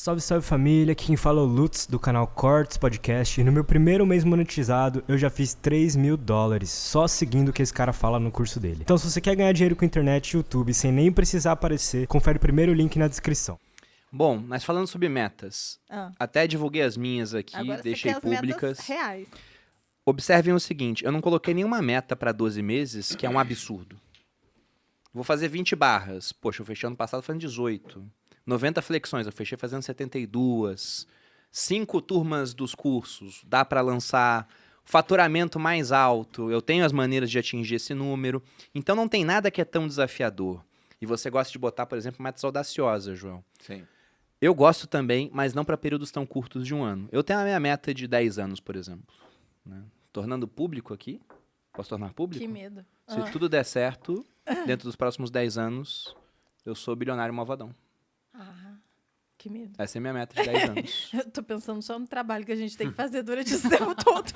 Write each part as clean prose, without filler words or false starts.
Salve, salve família, aqui quem fala é o Lutz do canal Cortes Podcast e no meu primeiro mês monetizado eu já fiz $3.000 só seguindo o que esse cara fala no curso dele. Então se você quer ganhar dinheiro com internet e YouTube sem nem precisar aparecer, confere o primeiro link na descrição. Bom, mas falando sobre metas, até divulguei as minhas aqui, agora deixei você quer públicas. As metas reais. Observem o seguinte, eu não coloquei nenhuma meta para 12 meses, que é um absurdo. Vou fazer 20 barras. Poxa, eu fechei ano passado fazendo 18. 90 flexões, eu fechei fazendo 72. 5 turmas dos cursos, dá para lançar. Faturamento mais alto, eu tenho as maneiras de atingir esse número. Então não tem nada que é tão desafiador. E você gosta de botar, por exemplo, metas audaciosas, João. Sim. Eu gosto também, mas não para períodos tão curtos de um ano. Eu tenho a minha meta de 10 anos, por exemplo. Né? Tornando público aqui, posso tornar público? Que medo. Se tudo der certo, dentro dos próximos 10 anos, eu sou bilionário malvadão. Que medo. Essa é a minha meta de 10 anos. Eu tô pensando só no trabalho que a gente tem que fazer durante esse tempo todo.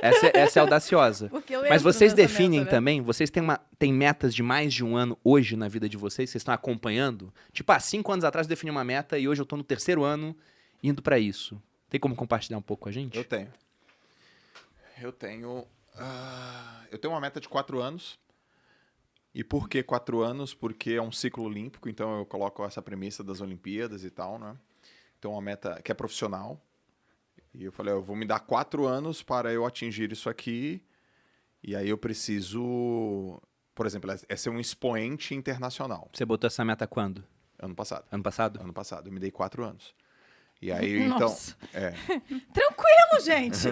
Essa é audaciosa. Porque eu Mas entro vocês nessa definem meta, né? também, vocês têm metas de mais de um ano hoje na vida de vocês? Vocês estão acompanhando? Tipo, há 5 anos atrás eu defini uma meta e hoje eu tô no 3º ano indo pra isso. Tem como compartilhar um pouco com a gente? Eu tenho. Eu tenho uma meta de 4 anos. E por que 4 anos? Porque é um ciclo olímpico, então eu coloco essa premissa das Olimpíadas e tal, né? Então uma meta que é profissional. E eu falei, eu vou me dar 4 anos para eu atingir isso aqui. E aí eu preciso, por exemplo, é ser um expoente internacional. Você botou essa meta quando? Ano passado. Ano passado? Ano passado. Eu me dei 4 anos. E aí, Nossa. então... É. Tranquilo, gente.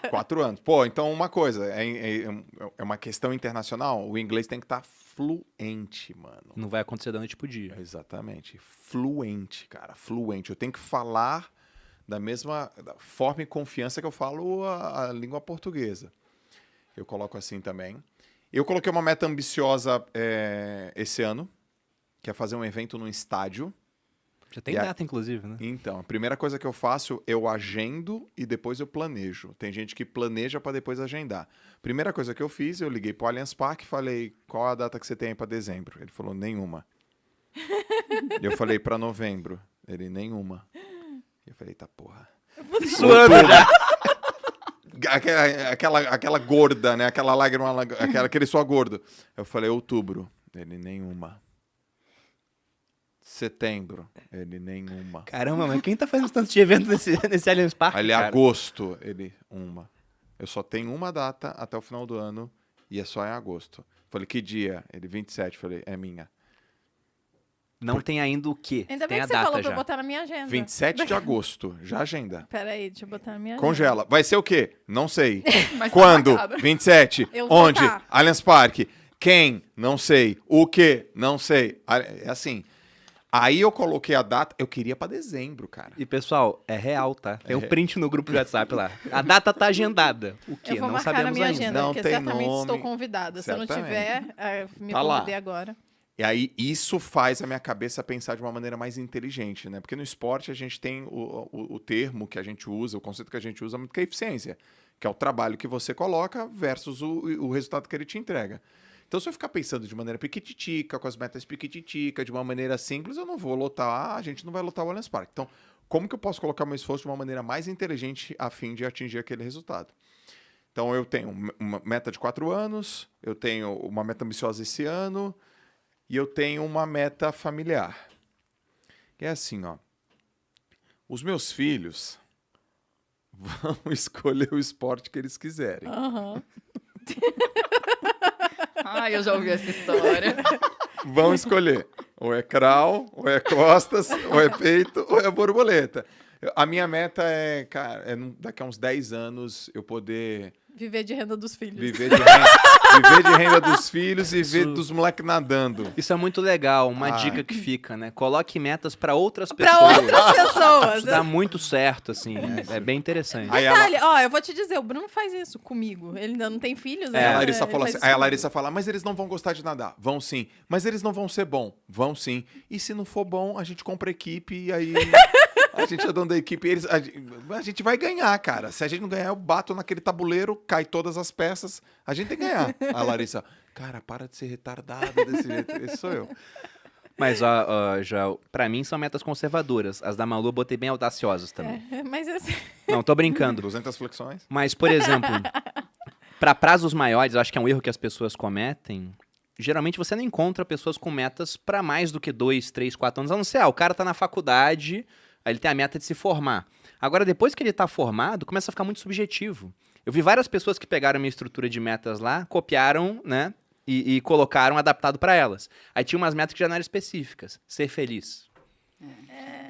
4 anos. Pô, então uma coisa, é uma questão internacional, o inglês tem que estar fluente, mano. Não vai acontecer da noite pro dia. Exatamente. Fluente, cara. Fluente. Eu tenho que falar da mesma forma e confiança que eu falo a língua portuguesa. Eu coloco assim também. Eu coloquei uma meta ambiciosa esse ano, que é fazer um evento num estádio. Já tem data, inclusive, né? Então, a primeira coisa que eu faço, eu agendo e depois eu planejo. Tem gente que planeja para depois agendar. Primeira coisa que eu fiz, eu liguei pro Allianz Parque e falei, qual a data que você tem aí para dezembro? Ele falou, nenhuma. Eu falei, para novembro. Ele, nenhuma. Eu falei, tá porra. Suando já. Aquela gorda, né? Aquela lágrima, aquele suor gordo. Eu falei, outubro. Ele, nenhuma. Setembro. Ele, nenhuma. Caramba, mas quem tá fazendo tanto de evento nesse Allianz Parque, Ele, cara? agosto. Ele, uma. Eu só tenho uma data até o final do ano e é só em agosto. Falei, que dia? Ele, 27. Falei, é minha. Não tem ainda o quê? Ainda tem bem a que você data falou pra já. eu botar na minha agenda. 27 de agosto. Já agenda. Peraí, deixa eu botar na minha agenda. Congela. Vai ser o quê? Não sei. Mas tá Quando? marcado. 27. Eu vou Onde? botar. Allianz Parque. Quem? Não sei. O quê? Não sei. É assim. Aí eu coloquei a data. Eu queria pra dezembro, cara. E, pessoal, é real, tá? Tem um print no grupo do WhatsApp lá. A data tá agendada. O quê? Eu vou Não marcar na sabemos minha ainda. agenda, Não porque tem certamente nome. estou convidada. Se eu não tiver, me Tá lá. convidei agora. E aí isso faz a minha cabeça pensar de uma maneira mais inteligente, né? Porque no esporte a gente tem o termo que a gente usa, o conceito que a gente usa muito, que é eficiência. Que é o trabalho que você coloca versus o resultado que ele te entrega. Então, se eu ficar pensando de maneira piquititica, com as metas piquititica, de uma maneira simples, eu não vou lotar, a gente não vai lotar o Allianz Parque. Então, como que eu posso colocar meu esforço de uma maneira mais inteligente a fim de atingir aquele resultado? Então, eu tenho uma meta de 4 anos, eu tenho uma meta ambiciosa esse ano e eu tenho uma meta familiar. Que é assim, ó. Os meus filhos vão escolher o esporte que eles quiserem. Aham. Ai, eu já ouvi essa história. Vão escolher. Ou é crawl, ou é costas, ou é peito, ou é borboleta. A minha meta é, cara, daqui a uns 10 anos eu poder Viver de renda dos filhos. viver de renda dos filhos e ver dos moleques nadando. Isso é muito legal. Uma Ah. dica que fica, né? Coloque metas pra outras Pra pessoas. outras pessoas. Isso dá muito certo, assim. É bem interessante. Aí Detalhe, ó, eu vou te dizer, o Bruno faz isso comigo. Ele ainda não tem filhos, né? A Larissa Ele falou faz assim, isso aí a comigo. Larissa fala, mas eles não vão gostar de nadar. Vão sim. Mas eles não vão ser bom. Vão sim. E se não for bom, a gente compra equipe e aí a gente é dono da equipe. E a gente vai ganhar, cara. Se a gente não ganhar, eu bato naquele tabuleiro, cai todas as peças. A gente tem que ganhar. A Larissa, cara, para de ser retardado desse jeito. Esse sou eu. Mas, ó, já, pra mim, são metas conservadoras. As da Malu eu botei bem audaciosas também. Mas assim, Não, tô brincando. 200 flexões. Mas, por exemplo, para prazos maiores, eu acho que é um erro que as pessoas cometem. Geralmente você não encontra pessoas com metas para mais do que 2, 3, 4 anos. A não ser, o cara tá na faculdade, aí ele tem a meta de se formar. Agora, depois que ele tá formado, começa a ficar muito subjetivo. Eu vi várias pessoas que pegaram a minha estrutura de metas lá, copiaram, né, e colocaram adaptado para elas. Aí tinha umas metas que já não eram específicas. Ser feliz.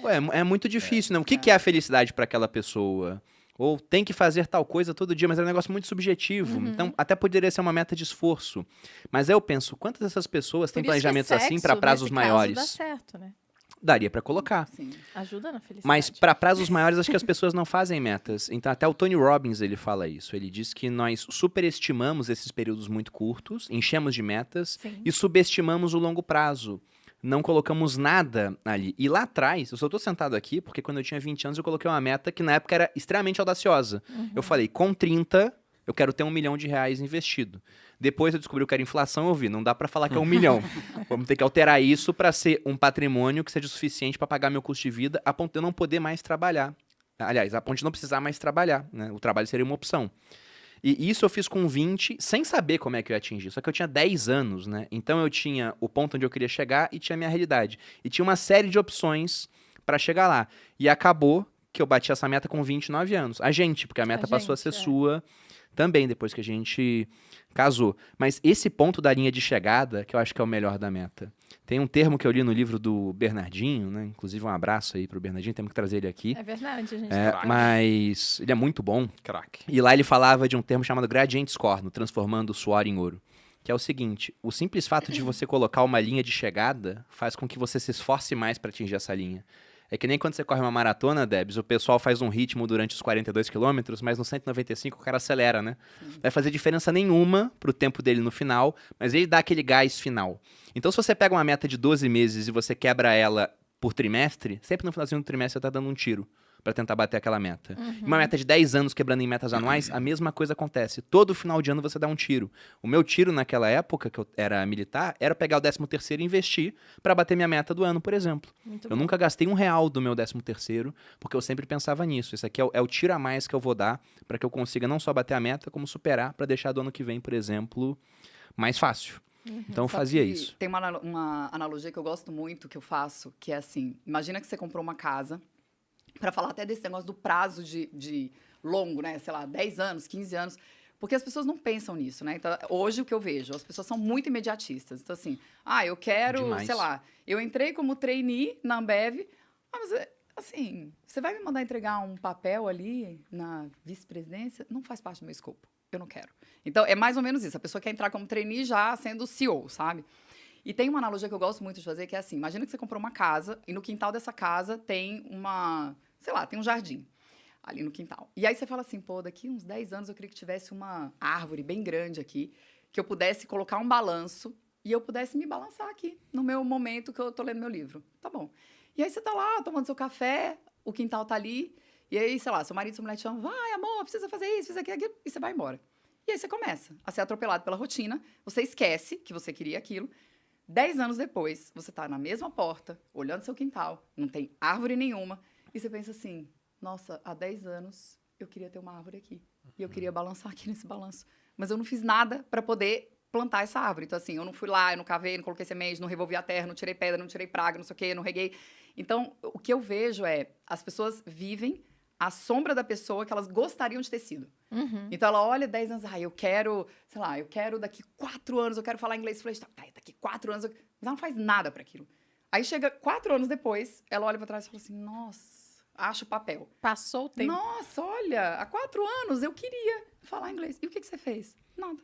Ué, é muito difícil, né? O que é a felicidade para aquela pessoa? Ou tem que fazer tal coisa todo dia, mas é um negócio muito subjetivo. Então, até poderia ser uma meta de esforço. Mas aí eu penso, quantas dessas pessoas têm por isso que planejamentos assim sexo, para prazos nesse caso, maiores? dá certo, né? Daria para colocar. Sim. Ajuda na felicidade. Mas para prazos maiores, acho que as pessoas não fazem metas. Então, até o Tony Robbins, ele fala isso. Ele diz que nós superestimamos esses períodos muito curtos, enchemos de metas Sim. e subestimamos o longo prazo. Não colocamos nada ali. E lá atrás, eu só tô sentado aqui porque quando eu tinha 20 anos eu coloquei uma meta que na época era extremamente audaciosa. Eu falei, com 30, eu quero ter R$1 milhão investido. Depois eu descobri que era inflação, eu vi, não dá pra falar que é 1 milhão. Vamos ter que alterar isso pra ser um patrimônio que seja suficiente pra pagar meu custo de vida, a ponto de eu não poder mais trabalhar. Aliás, a ponto de não precisar mais trabalhar, né? O trabalho seria uma opção. E isso eu fiz com 20, sem saber como é que eu ia atingir. Só que eu tinha 10 anos, né? Então eu tinha o ponto onde eu queria chegar e tinha a minha realidade. E tinha uma série de opções pra chegar lá. E acabou que eu bati essa meta com 29 anos. A gente, porque a meta passou a ser sua também, depois que a gente casou. Mas esse ponto da linha de chegada, que eu acho que é o melhor da meta. Tem um termo que eu li no livro do Bernardinho, né? Inclusive um abraço aí pro Bernardinho, temos que trazer ele aqui. É verdade, a gente. Mas ele é muito bom. Craque. E lá ele falava de um termo chamado gradiente score, no Transformando o Suor em Ouro. Que é o seguinte, o simples fato de você colocar uma linha de chegada faz com que você se esforce mais para atingir essa linha. É que nem quando você corre uma maratona, Debs, o pessoal faz um ritmo durante os 42 quilômetros, mas no 195 o cara acelera, né? Vai fazer diferença nenhuma pro tempo dele no final, mas ele dá aquele gás final. Então se você pega uma meta de 12 meses e você quebra ela por trimestre, sempre no finalzinho do trimestre você tá dando um tiro para tentar bater aquela meta. Uma meta de 10 anos quebrando em metas anuais, a mesma coisa acontece. Todo final de ano você dá um tiro. O meu tiro naquela época, que eu era militar, era pegar o 13º e investir para bater minha meta do ano, por exemplo. Eu nunca gastei R$1 do meu 13º, porque eu sempre pensava nisso. Esse aqui é o tiro a mais que eu vou dar para que eu consiga não só bater a meta, como superar para deixar do ano que vem, por exemplo, mais fácil. Então eu Só fazia que isso. Tem uma analogia que eu gosto muito, que eu faço, que é assim, imagina que você comprou uma casa, para falar até desse negócio do prazo de longo, né? Sei lá, 10 anos, 15 anos. Porque as pessoas não pensam nisso, né? Então, hoje o que eu vejo, as pessoas são muito imediatistas. Então, assim, eu quero, Demais. sei lá, eu entrei como trainee na Ambev, mas, assim, você vai me mandar entregar um papel ali na vice-presidência? Não faz parte do meu escopo. Eu não quero. Então, é mais ou menos isso. A pessoa quer entrar como trainee já sendo CEO, sabe? E tem uma analogia que eu gosto muito de fazer, que é assim, imagina que você comprou uma casa e no quintal dessa casa tem tem um jardim ali no quintal. E aí você fala assim, pô, daqui uns 10 anos eu queria que tivesse uma árvore bem grande aqui, que eu pudesse colocar um balanço e eu pudesse me balançar aqui no meu momento que eu tô lendo meu livro. Tá bom. E aí você tá lá tomando seu café, o quintal tá ali, e aí, sei lá, seu marido, sua mulher te chama, vai, amor, precisa fazer isso, precisa aquilo, e você vai embora. E aí você começa a ser atropelado pela rotina, você esquece que você queria aquilo. 10 anos depois, você tá na mesma porta, olhando seu quintal, não tem árvore nenhuma, e você pensa assim, nossa, há 10 anos eu queria ter uma árvore aqui. E eu queria balançar aqui nesse balanço. Mas eu não fiz nada para poder plantar essa árvore. Então, assim, eu não fui lá, eu não cavei, não coloquei semente, não revolvi a terra, não tirei pedra, não tirei praga, não sei o quê, não reguei. Então, o que eu vejo é, as pessoas vivem à sombra da pessoa que elas gostariam de ter sido. Então, ela olha 10 anos, eu quero, sei lá, eu quero daqui 4 anos, eu quero falar inglês fluente. Daqui 4 anos, mas ela não faz nada para aquilo. Aí chega 4 anos depois, ela olha para trás e fala assim, nossa, acha o papel. Passou o tempo. Nossa, olha, há 4 anos eu queria falar inglês. E o que você fez? Nada.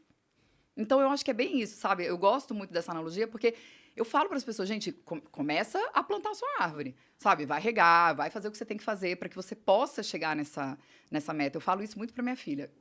Então, eu acho que é bem isso, sabe? Eu gosto muito dessa analogia, porque eu falo para as pessoas, gente, começa a plantar a sua árvore, sabe? Vai regar, vai fazer o que você tem que fazer para que você possa chegar nessa meta. Eu falo isso muito para minha filha.